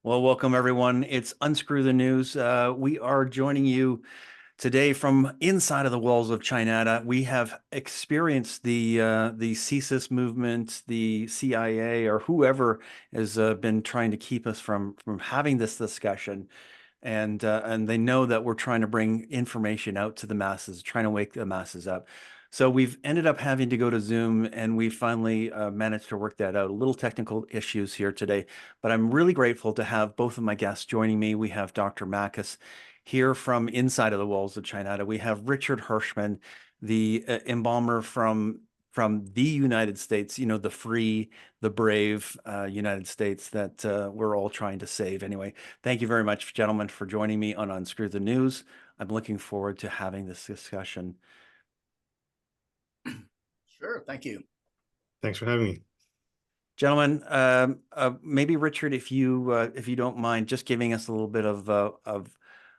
Well, welcome everyone. It's Unscrew the News. We are joining you today from inside of the walls of China. We have experienced the CSIS movement, the CIA, or whoever has been trying to keep us from having this discussion, and they know that we're trying to bring information out to the masses, trying to wake the masses up. So we've ended up having to go to Zoom, and we finally managed to work that out. A little technical issues here today, but I'm really grateful to have both of my guests joining me. We have Dr. Makis here from inside of the walls of China. We have Richard Hirschman, the embalmer from the United States, you know, the free, the brave United States that we're all trying to save. Anyway, thank you very much, gentlemen, for joining me on Unscrew the News. I'm looking forward to having this discussion. Sure, thank you. Thanks for having me. Gentlemen, maybe Richard, if you don't mind, just giving us a little bit of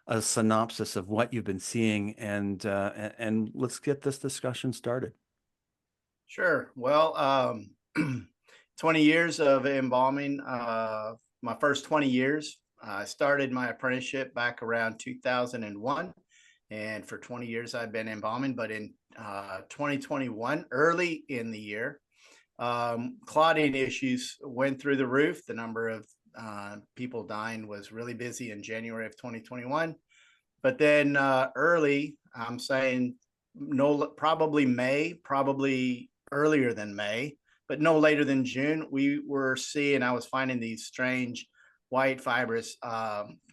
a synopsis of what you've been seeing, and let's get this discussion started. Sure. Well, 20 years of embalming. My first 20 years, I started my apprenticeship back around 2001. And for 20 years, I've been embalming. But in 2021, early in the year, clotting issues went through the roof. The number of people dying was really busy in January of 2021. But then early, I'm saying probably May, probably earlier than May, but no later than June, I was finding these strange white fibrous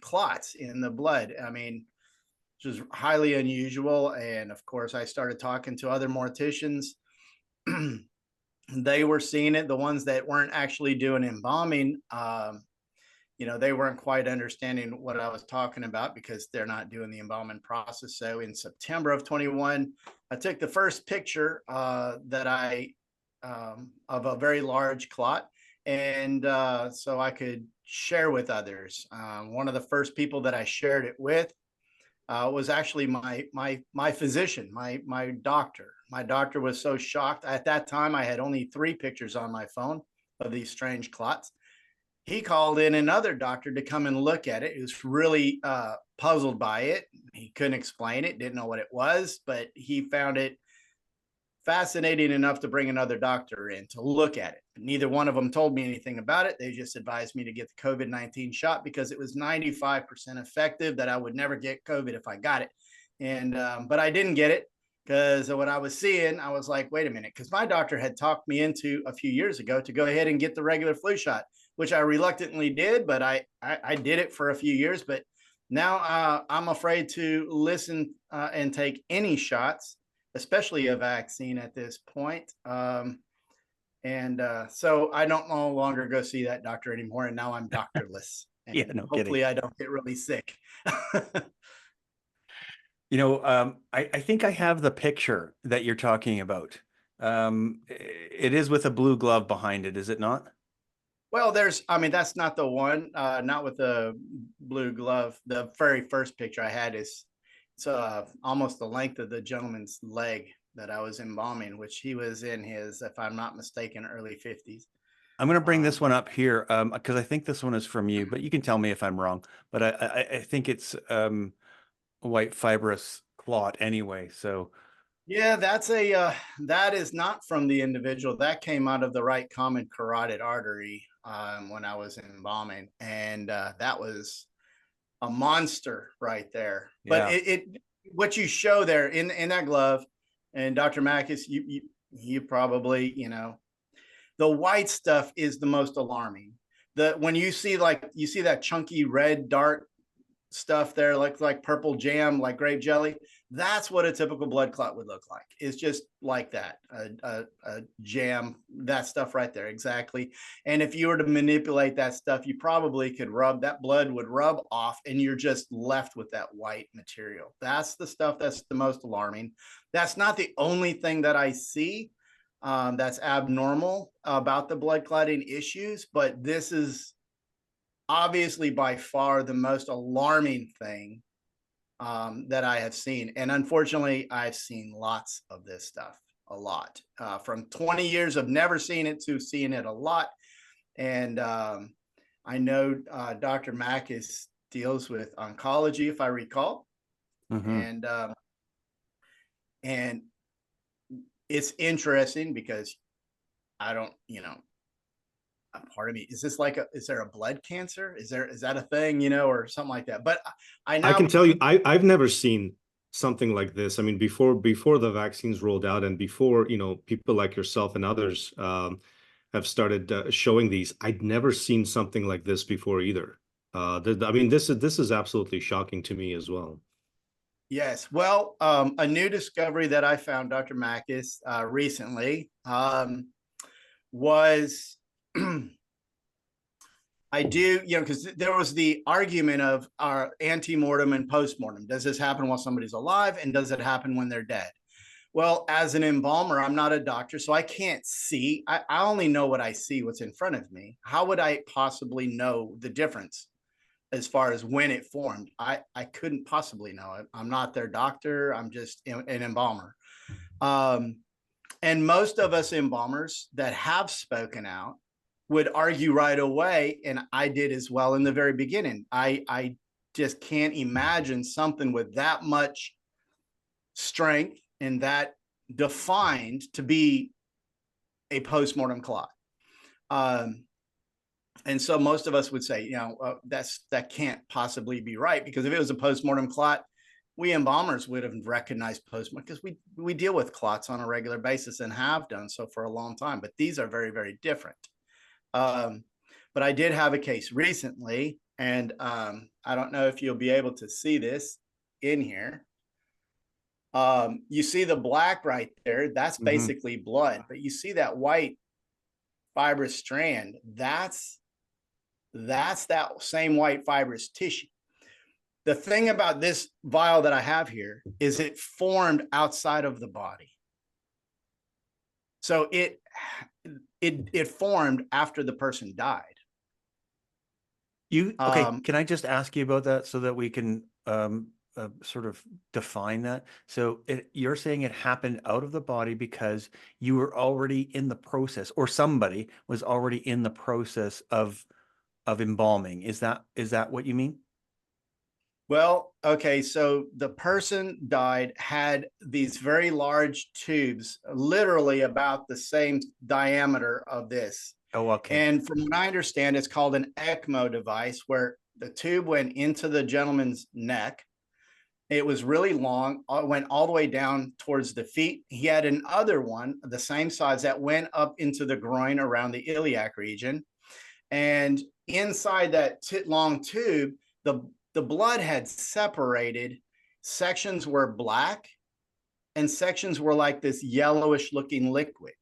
clots in the blood. I mean, which is highly unusual. And of course, I started talking to other morticians. They were seeing it. The ones that weren't actually doing embalming, they weren't quite understanding what I was talking about because they're not doing the embalming process. So in September of 21, I took the first picture of a very large clot. And so I could share with others. One of the first people that I shared it with was actually my physician, my doctor. My doctor was so shocked. At that time, I had only 3 pictures on my phone of these strange clots. He called in another doctor to come and look at it. He was really puzzled by it. He couldn't explain it, didn't know what it was, but he found it fascinating enough to bring another doctor in to look at it. Neither one of them told me anything about it. They just advised me to get the COVID-19 shot because it was 95% effective, that I would never get COVID if I got it. And but I didn't get it because what I was seeing, I was like, wait a minute, because my doctor had talked me into a few years ago to go ahead and get the regular flu shot, which I reluctantly did, but I did it for a few years. But now I'm afraid to listen and take any shots, especially a vaccine at this point. So I don't no longer go see that doctor anymore. And now I'm doctorless. And Yeah, no hopefully kidding. I don't get really sick. I think I have the picture that you're talking about. It is with a blue glove behind it, is it not? Well, that's not the one, not with the blue glove. The very first picture I had is it's almost the length of the gentleman's leg that I was embalming, which he was in his, if I'm not mistaken, early 50s. I'm going to bring this one up here because I think this one is from you, but you can tell me if I'm wrong. But I think it's a white fibrous clot anyway. So yeah, that is not from the individual. That came out of the right common carotid artery when I was embalming, and that was a monster right there. But yeah. what you show there in that glove, and Dr. Makis, you probably, the white stuff is the most alarming. When you see that chunky red dark stuff there, like purple jam, like grape jelly, that's what a typical blood clot would look like. It's just like that, a jam, that stuff right there, exactly. And if you were to manipulate that stuff, you probably could that blood would rub off and you're just left with that white material. That's the stuff that's the most alarming. That's not the only thing that I see that's abnormal about the blood clotting issues, but this is obviously by far the most alarming thing that I have seen. And unfortunately, I've seen lots of this stuff, a lot, from 20 years of never seeing it to seeing it a lot. And I know Dr. Makis deals with oncology, if I recall, Mm-hmm. and and it's interesting because I don't, part of me is this like is there a blood cancer? Is that a thing, or something like that? But I I can now, tell you, I've never seen something like this. I mean, before the vaccines rolled out, and before people like yourself and others have started showing these, I'd never seen something like this before either. I mean, this is absolutely shocking to me as well. yes, well, a new discovery that I found, Dr. Makis, recently was I do, because there was the argument of our ante-mortem and post-mortem. Does this happen while somebody's alive, and does it happen when they're dead? Well, as an embalmer, I'm not a doctor, so I can't see. I only know what I see, what's in front of me. How would I possibly know the difference as far as when it formed? I couldn't possibly know it. I'm not their doctor. I'm just an embalmer. And most of us embalmers that have spoken out would argue right away, and I did as well in the very beginning. I just can't imagine something with that much strength and that defined to be a postmortem clot. And so most of us would say, that can't possibly be right, because if it was a postmortem clot, we embalmers would have recognized postmortem, because we deal with clots on a regular basis and have done so for a long time. But these are very, very different. But I did have a case recently, and I don't know if you'll be able to see this in here. You see the black right there, that's basically blood, but you see that white fibrous strand, that's that same white fibrous tissue. The thing about this vial that I have here is it formed outside of the body. So it formed after the person died. Okay, can I just ask you about that so that we can sort of define that? So you're saying it happened out of the body because you were already in the process, or somebody was already in the process of embalming. Is that what you mean? Well, okay, so the person died, had these very large tubes, literally about the same diameter of this. Oh, okay. And from what I understand, it's called an ECMO device, where the tube went into the gentleman's neck. It was really long, went all the way down towards the feet. He had another one, the same size, that went up into the groin around the iliac region. And inside that long tube, the blood had separated. Sections were black and sections were like this yellowish looking liquid.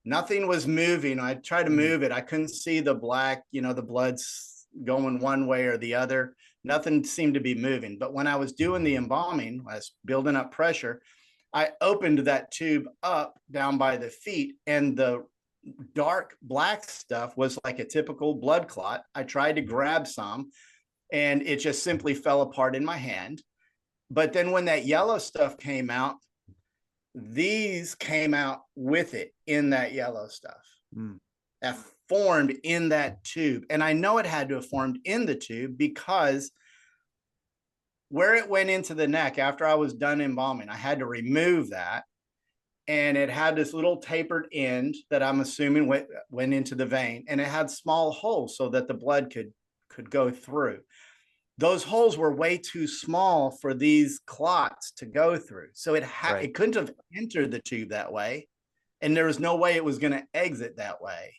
Nothing was moving. I tried to move it. I couldn't see the black, the blood's going one way or the other. Nothing seemed to be moving. But when I was doing the embalming, I was building up pressure, I opened that tube up down by the feet, and the dark black stuff was like a typical blood clot. I tried to grab some, and it just simply fell apart in my hand. But then when that yellow stuff came out, these came out with it in that yellow stuff that formed in that tube. And I know it had to have formed in the tube, because where it went into the neck after I was done embalming, I had to remove that. And it had this little tapered end that I'm assuming went into the vein, and it had small holes so that the blood could go through. Those holes were way too small for these clots to go through. So it couldn't have entered the tube that way. And there was no way it was going to exit that way.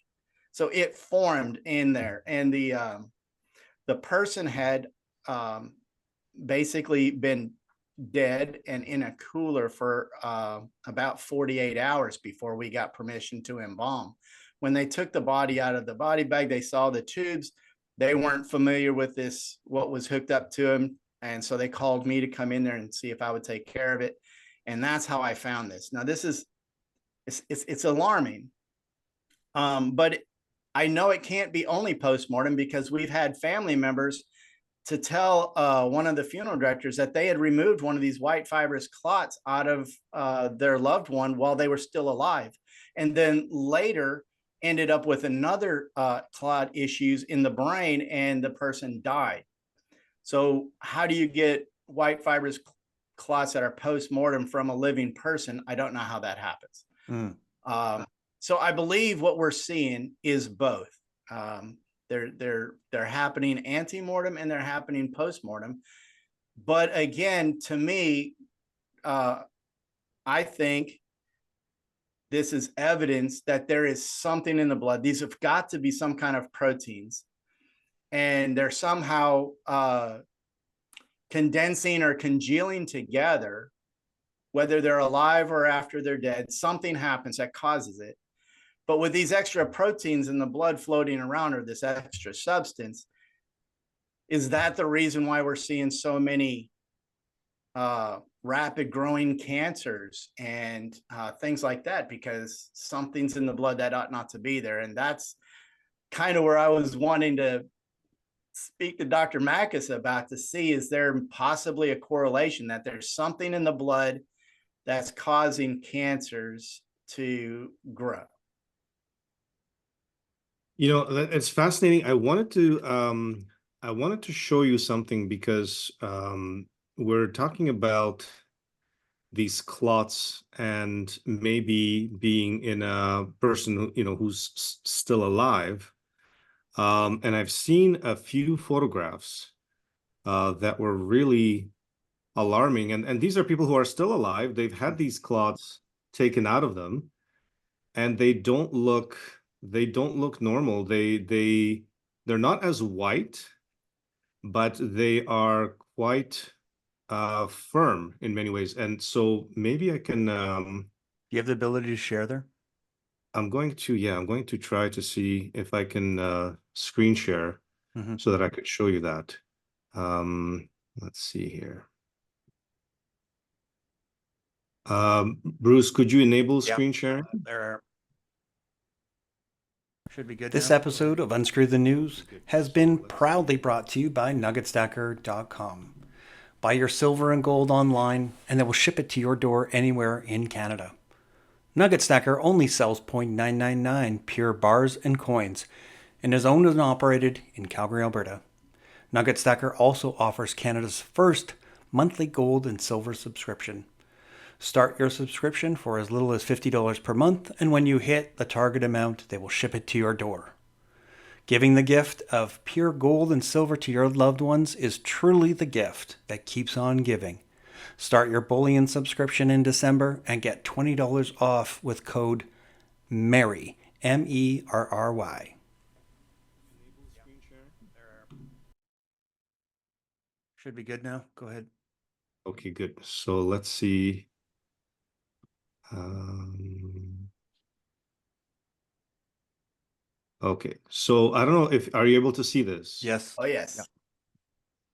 So it formed in there. And the person had basically been dead and in a cooler for about 48 hours before we got permission to embalm. When they took the body out of the body bag, they saw the tubes. They weren't familiar with this, what was hooked up to them. And so they called me to come in there and see if I would take care of it. And that's how I found this. Now, it's alarming. But I know it can't be only postmortem, because we've had family members to tell one of the funeral directors that they had removed one of these white fibrous clots out of their loved one while they were still alive. And then later, ended up with another clot issues in the brain, and the person died. So how do you get white fibrous clots that are post-mortem from a living person? I don't know how that happens. So I believe what we're seeing is both. They're happening ante-mortem and they're happening post-mortem. But again, to me, I think this is evidence that there is something in the blood. These have got to be some kind of proteins, and they're somehow condensing or congealing together, whether they're alive or after they're dead. Something happens that causes it. But with these extra proteins in the blood floating around, or this extra substance, is that the reason why we're seeing so many rapid growing cancers and things like that? Because something's in the blood that ought not to be there. And that's kind of where I was wanting to speak to Dr. Makis about, to see, is there possibly a correlation that there's something in the blood that's causing cancers to grow? You know, it's fascinating. I wanted to show you something because we're talking about these clots and maybe being in a person who's still alive. And I've seen a few photographs that were really alarming. And these are people who are still alive. They've had these clots taken out of them, and they don't look normal. They're not as white, but they are quite firm in many ways. And so maybe I can Do you have the ability to share there? I'm going to try to see if I can screen share so that I could show you that. Let's see here. Bruce, could you enable screen sharing? There should be good. This episode of Unscrew the News has been proudly brought to you by nuggetstacker.com. Buy your silver and gold online, and they will ship it to your door anywhere in Canada. Nugget Stacker only sells .999 pure bars and coins and is owned and operated in Calgary, Alberta. Nugget Stacker also offers Canada's first monthly gold and silver subscription. Start your subscription for as little as $50 per month, and when you hit the target amount, they will ship it to your door. Giving the gift of pure gold and silver to your loved ones is truly the gift that keeps on giving. Start your bullion subscription in December and get $20 off with code MERRY, MERRY. Should be good now. Go ahead. Okay, good. So let's see. Okay, so I don't know if, are you able to see this? Yes. Oh, yes. Yeah.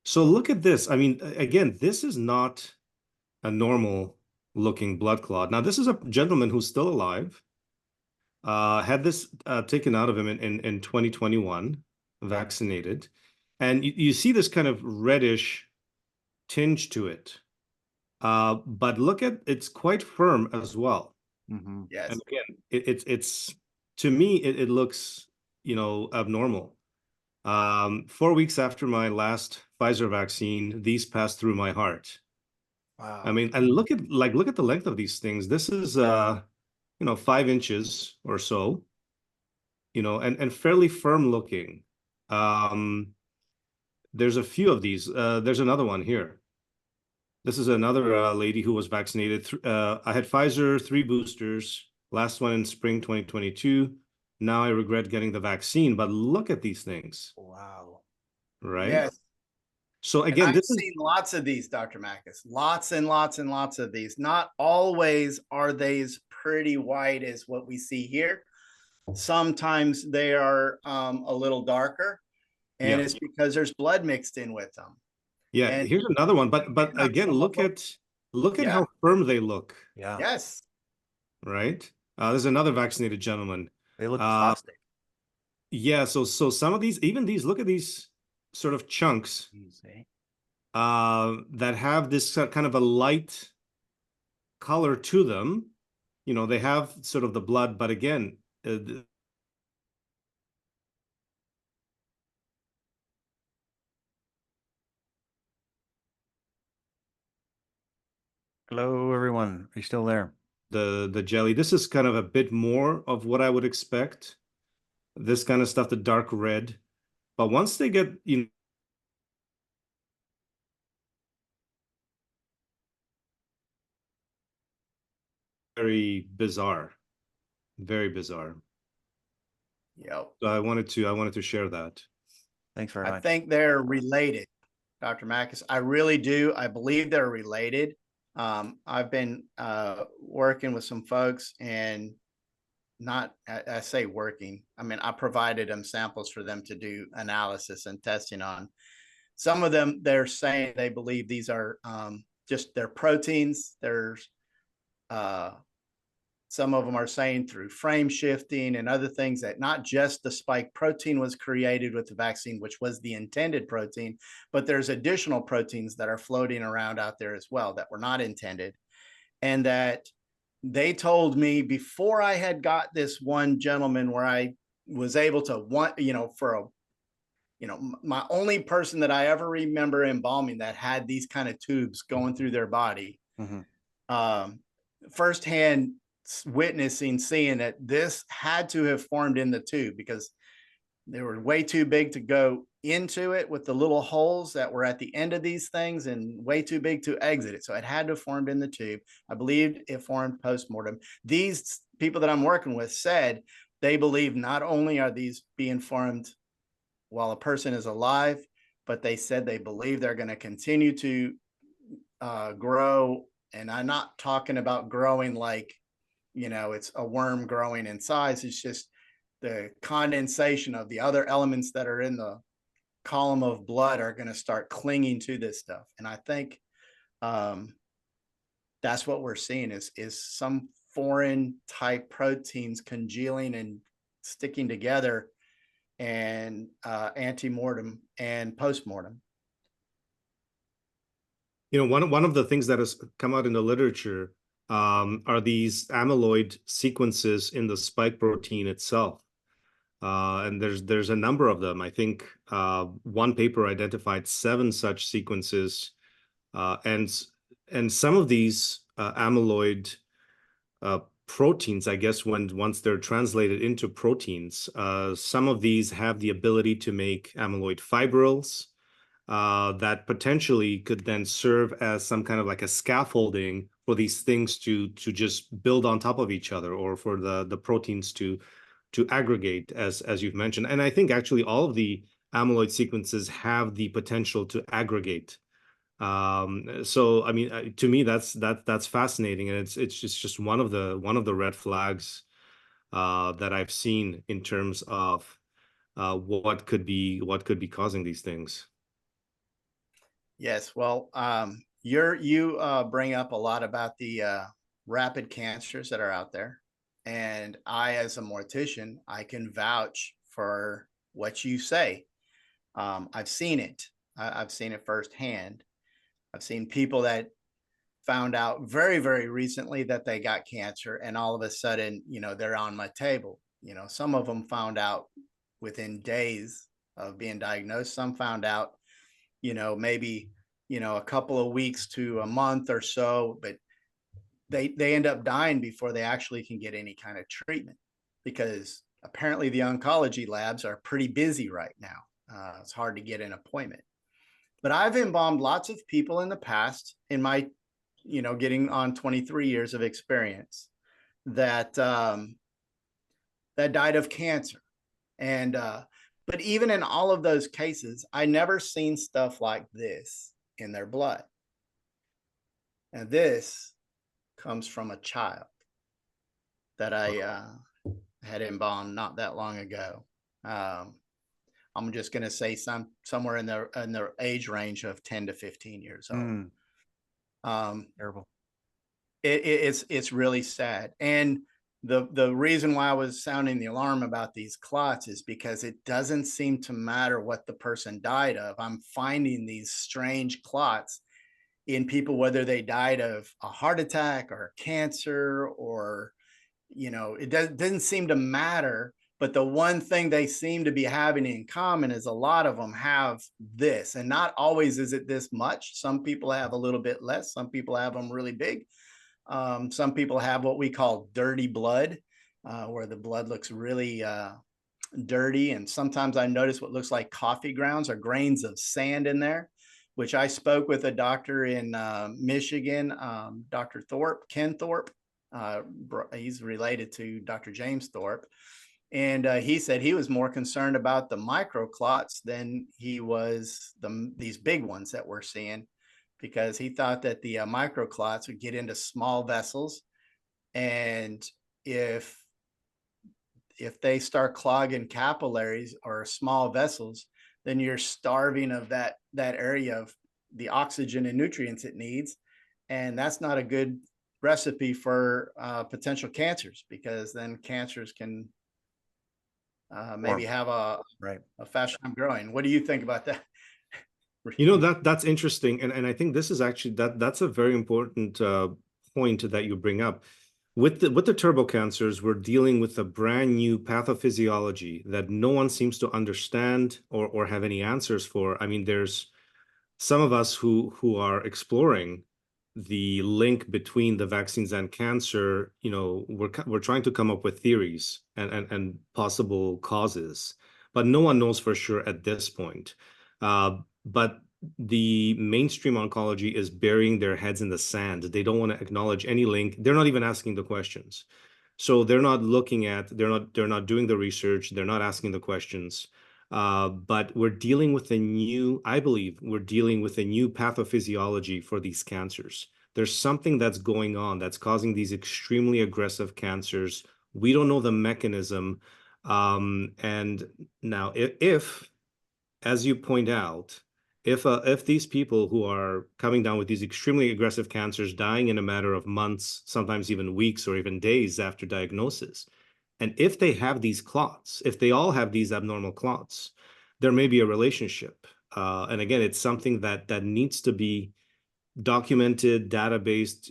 So look at this. I mean, again, this is not a normal looking blood clot. Now, this is a gentleman who's still alive. Had this taken out of him in 2021, vaccinated. And you see this kind of reddish tinge to it. But look at, it's quite firm as well. Yes. And again, it's to me, it looks, abnormal. 4 weeks after my last Pfizer vaccine, these passed through my heart. Wow. I mean, and look at the length of these things. This is 5 inches or so, and fairly firm looking. There's a few of these. There's another one here. This is another lady who was vaccinated. I had Pfizer 3 boosters, last one in spring 2022. Now I regret getting the vaccine, but look at these things. Wow. Right? Yes. So again, I've seen lots of these, Dr. Makis, lots and lots and lots of these. Not always are they as pretty white as what we see here. Sometimes they are a little darker, and it's because there's blood mixed in with them. Yeah, and here's another one, but again, look at how firm they look. Yeah. Yes. Right. There's another vaccinated gentleman. They look plastic. Yeah. So some of these, even these, look at these sort of chunks that have this kind of a light color to them. They have sort of the blood, but again, Hello, everyone. Are you still there? The jelly. This is kind of a bit more of what I would expect. This kind of stuff, the dark red. But once they get, very bizarre, very bizarre. Yep. So I wanted to share that. Thanks very I much. think they're related, Dr. Makis. I really do. I believe they're related. I've been working with some folks, and not, I say working, I mean, I provided them samples for them to do analysis and testing on. Some of them, they're saying they believe these are just their proteins. There's some of them are saying through frame shifting and other things that not just the spike protein was created with the vaccine, which was the intended protein, but there's additional proteins that are floating around out there as well that were not intended. And that they told me before I had got this one gentleman where I was able to my only person that I ever remember embalming that had these kind of tubes going through their body, um, firsthand witnessing, seeing that this had to have formed in the tube because they were way too big to go into it with the little holes that were at the end of these things and way too big to exit it. So it had to have formed in the tube. I believed it formed post-mortem. These people that I'm working with said they believe not only are these being formed while a person is alive, but they said they believe they're going to continue to grow. And I'm not talking about growing like, it's a worm growing in size. It's just the condensation of the other elements that are in the column of blood are going to start clinging to this stuff. And I think that's what we're seeing is some foreign type proteins congealing and sticking together, and ante-mortem and post-mortem. One of the things that has come out in the literature are these amyloid sequences in the spike protein itself. And there's a number of them. I think one paper identified 7 such sequences, and some of these amyloid proteins, I guess, once they're translated into proteins, some of these have the ability to make amyloid fibrils that potentially could then serve as some kind of like a scaffolding for these things to just build on top of each other, or for the proteins to aggregate, as you've mentioned. And I think actually all of the amyloid sequences have the potential to aggregate. So I mean, to me, that's fascinating, and it's just one of the red flags that I've seen in terms of what could be causing these things. Yes, well, you bring up a lot about the rapid cancers that are out there, and I, as a mortician, I can vouch for what you say. I've seen it. I've seen it firsthand. I've seen people that found out very, very recently that they got cancer, and all of a sudden, they're on my table. Some of them found out within days of being diagnosed. Some found out, maybe, a couple of weeks to a month or so, but they end up dying before they actually can get any kind of treatment, because apparently the oncology labs are pretty busy right now. It's hard to get an appointment. But I've embalmed lots of people in the past, in my, getting on 23 years of experience, that that died of cancer. And but even in all of those cases, I never seen stuff like this in their blood. And this comes from a child that I had embalmed not that long ago. I'm just going to say somewhere in their age range of 10 to 15 years old. Terrible. It's really sad. And the reason why I was sounding the alarm about these clots is because it doesn't seem to matter what the person died of. I'm finding these strange clots in people, whether they died of a heart attack or cancer, or, it doesn't seem to matter. But the one thing they seem to be having in common is a lot of them have this, and not always is it this much. Some people have a little bit less. Some people have them really big. Some people have what we call dirty blood, where the blood looks really dirty. And sometimes I notice what looks like coffee grounds or grains of sand in there, which I spoke with a doctor in Michigan, Dr. Thorpe, Ken Thorpe. He's related to Dr. James Thorpe. And he said he was more concerned about the microclots than he was these big ones that we're seeing, because he thought that the microclots would get into small vessels. And if they start clogging capillaries or small vessels, then you're starving of that area of the oxygen and nutrients it needs. And that's not a good recipe for potential cancers, because then cancers can maybe have a fast time growing. What do you think about that? That's interesting. And I think this is actually that's a very important point that you bring up. With the turbo cancers, we're dealing with a brand new pathophysiology that no one seems to understand or have any answers for. I mean, there's some of us who are exploring the link between the vaccines and cancer. We're trying to come up with theories and possible causes, but no one knows for sure at this point. But the mainstream oncology is burying their heads in the sand. They don't want to acknowledge any link. They're not even asking the questions. So they're not doing the research. They're not asking the questions. But I believe we're dealing with a new pathophysiology for these cancers. There's something that's going on that's causing these extremely aggressive cancers. We don't know the mechanism. And now if, as you point out, if these people who are coming down with these extremely aggressive cancers, dying in a matter of months, sometimes even weeks or even days after diagnosis, and if they have these clots, if they all have these abnormal clots, there may be a relationship. And again, it's something that needs to be documented, databased,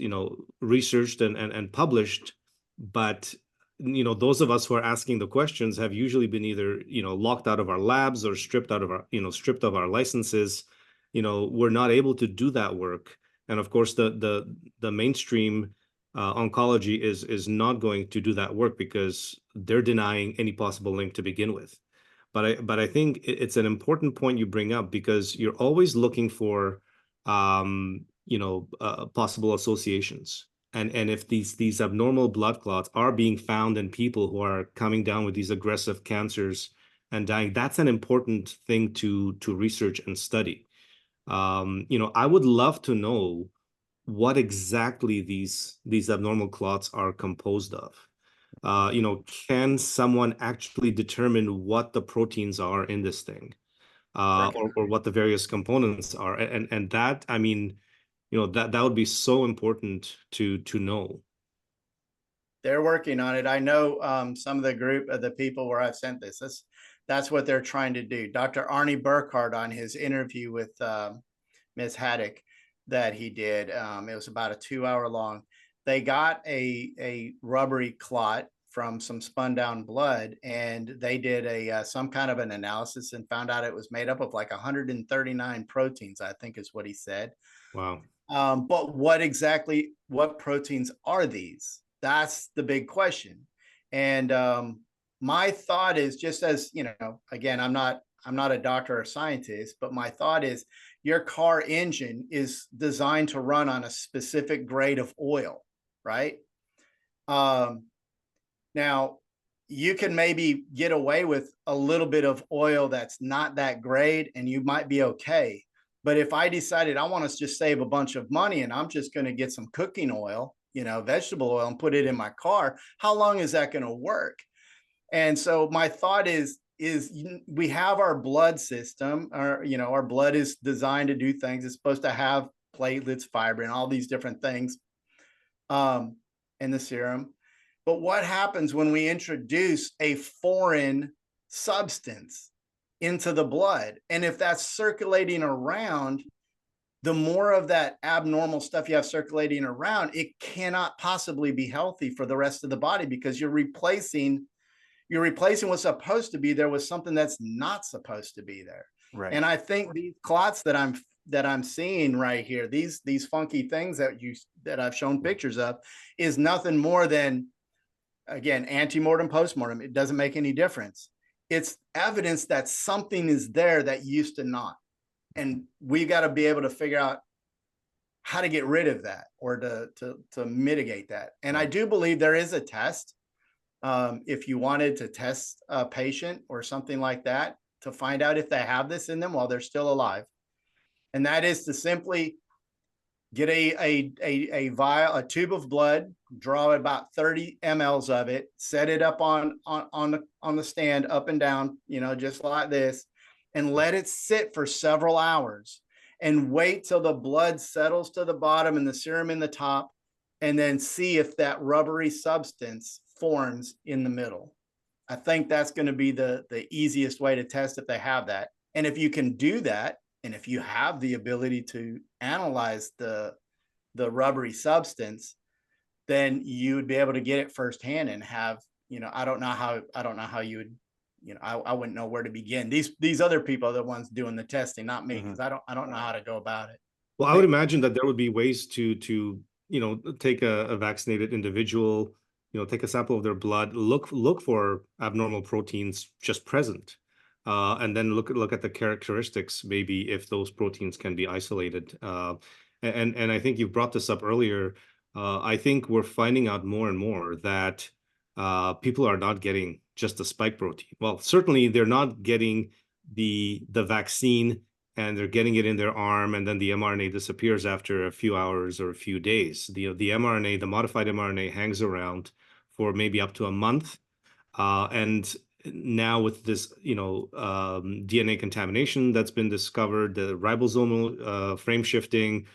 researched and published. But those of us who are asking the questions have usually been either locked out of our labs or stripped of our licenses. We're not able to do that work. And of course, the mainstream oncology is not going to do that work because they're denying any possible link to begin with. But I think it's an important point you bring up, because you're always looking for possible associations. And if these abnormal blood clots are being found in people who are coming down with these aggressive cancers and dying, that's an important thing to research and study. I would love to know what exactly these abnormal clots are composed of. Can someone actually determine what the proteins are in this thing, or what the various components are? And that, I mean, that would be so important to know. They're working on it. I know some of the group of the people where I've sent this. That's what they're trying to do. Dr. Arnie Burkhardt, on his interview with Ms. Haddock that he did, it was about a 2-hour long. They got a rubbery clot from some spun down blood, and they did some kind of an analysis and found out it was made up of like 139 proteins, I think is what he said. Wow. But what proteins are these? That's the big question. And my thought is, just as, again, I'm not a doctor or scientist, but my thought is your car engine is designed to run on a specific grade of oil, right? Now, you can maybe get away with a little bit of oil that's not that grade, and you might be okay. But if I decided I want to just save a bunch of money and I'm just going to get some cooking oil, vegetable oil, and put it in my car, how long is that going to work? And so my thought is we have our blood system, or, our blood is designed to do things. It's supposed to have platelets, fibrin, all these different things in the serum. But what happens when we introduce a foreign substance into the blood? And if that's circulating around, the more of that abnormal stuff you have circulating around, it cannot possibly be healthy for the rest of the body, because you're replacing you're replacing what's supposed to be there with something that's not supposed to be there. Right. And I think these clots that I'm seeing right here, these funky things that I've shown pictures of, is nothing more than, again, antemortem, postmortem. It doesn't make any difference. It's evidence that something is there that used to not. And we got to be able to figure out how to get rid of that, or to mitigate that. And I do believe there is a test. If you wanted to test a patient or something like that to find out if they have this in them while they're still alive, and that is to simply get a vial, a tube of blood, draw about 30 mLs of it, set it up on the stand, up and down, just like this, and let it sit for several hours, and wait till the blood settles to the bottom and the serum in the top, and then see if that rubbery substance forms in the middle. I think that's going to be the easiest way to test if they have that. And if you can do that, and if you have the ability to analyze the rubbery substance, then you would be able to get it firsthand and have, I don't know how you would, I wouldn't know where to begin. These other people are the ones doing the testing, not me, because I don't know how to go about it. Well, I would imagine that there would be ways to take a vaccinated individual, take a sample of their blood, look for abnormal proteins just present, and then look at the characteristics, maybe if those proteins can be isolated. And I think you brought this up earlier. I think we're finding out more and more that people are not getting just the spike protein. Well, certainly they're not getting the vaccine, and they're getting it in their arm, and then the mRNA disappears after a few hours or a few days. The mRNA, the modified mRNA, hangs around for maybe up to a month, and now with this, DNA contamination that's been discovered, the ribosomal frame shifting,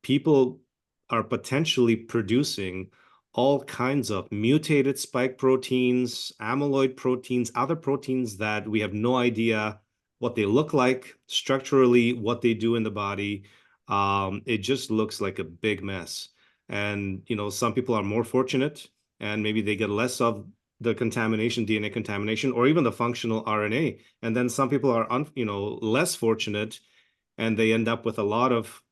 people are potentially producing all kinds of mutated spike proteins, amyloid proteins, other proteins that we have no idea what they look like structurally, what they do in the body. It just looks like a big mess. And, some people are more fortunate, and maybe they get less of the contamination, DNA contamination, or even the functional RNA. And then some people are, less fortunate, and they end up with a lot of,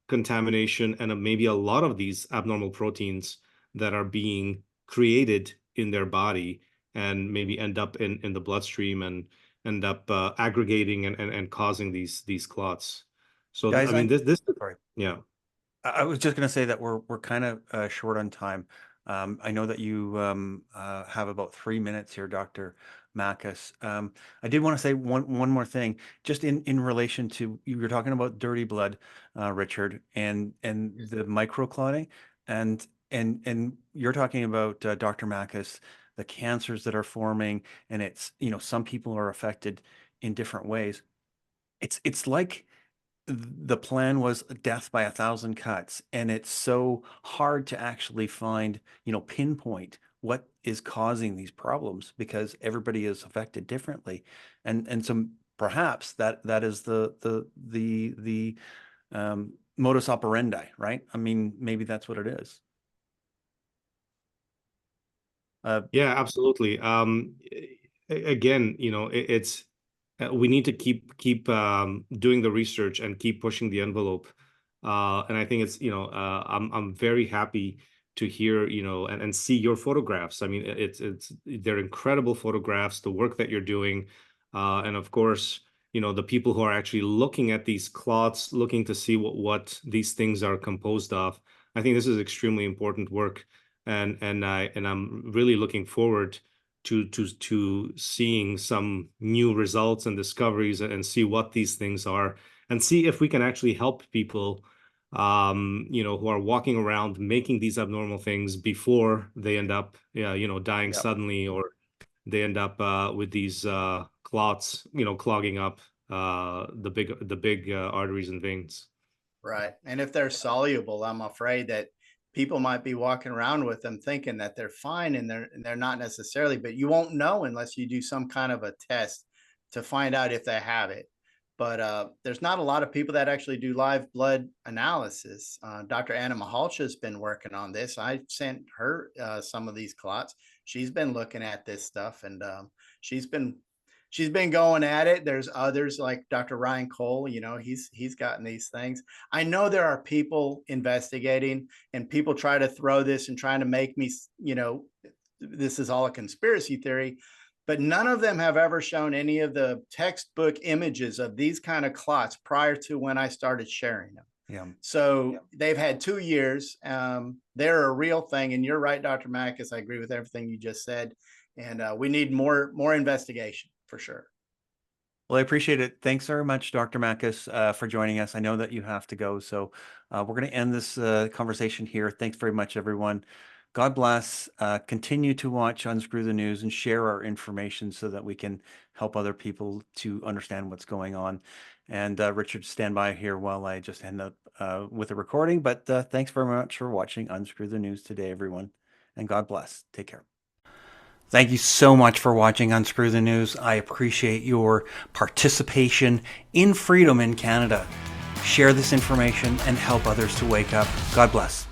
contamination, and maybe a lot of these abnormal proteins that are being created in their body, and maybe end up in the bloodstream and end up aggregating and causing these clots. So Guys, I mean, this sorry. yeah. I was just going to say that we're kind of short on time. I know that you have about 3 minutes here, Dr. Makis. I did want to say one more thing, just in relation to, you were talking about dirty blood, Richard, and the microclotting, and you're talking about, Dr. Makis, the cancers that are forming, and it's, some people are affected in different ways. It's like the plan was death by 1,000 cuts, and it's so hard to actually find, pinpoint what is causing these problems, because everybody is affected differently, and so perhaps that is the modus operandi, right? I mean, maybe that's what it is. Yeah, absolutely. Again, it's we need to keep doing the research and keep pushing the envelope. And I think it's, I'm very happy to hear, and see your photographs. I mean, they're incredible photographs, the work that you're doing, and of course, the people who are actually looking at these clots, looking to see what these things are composed of. I think this is extremely important work. And I'm really looking forward to seeing some new results and discoveries, and see what these things are, and see if we can actually help people, who are walking around making these abnormal things before they end up, dying suddenly, or they end up with these clots, clogging up the big arteries and veins. Right. And if they're soluble, I'm afraid that people might be walking around with them thinking that they're fine, and they're not necessarily, but you won't know unless you do some kind of a test to find out if they have it. but there's not a lot of people that actually do live blood analysis. Dr. Anna Mahalcha has been working on this. I sent her some of these clots. She's been looking at this stuff, and she's been going at it. There's others like Dr. Ryan Cole, he's gotten these things. I know there are people investigating, and people try to throw this and trying to make me, this is all a conspiracy theory, but none of them have ever shown any of the textbook images of these kind of clots prior to when I started sharing them. Yeah. So they've had 2 years. They're a real thing. And you're right, Dr. Makis. I agree with everything you just said. And we need more investigation for sure. Well, I appreciate it. Thanks very much, Dr. Makis, for joining us. I know that you have to go, so we're going to end this conversation here. Thanks very much, everyone. God bless. Continue to watch Unscrew the News and share our information so that we can help other people to understand what's going on. And Richard, stand by here while I just end up with a recording. But thanks very much for watching Unscrew the News today, everyone. And God bless. Take care. Thank you so much for watching Unscrew the News. I appreciate your participation in freedom in Canada. Share this information and help others to wake up. God bless.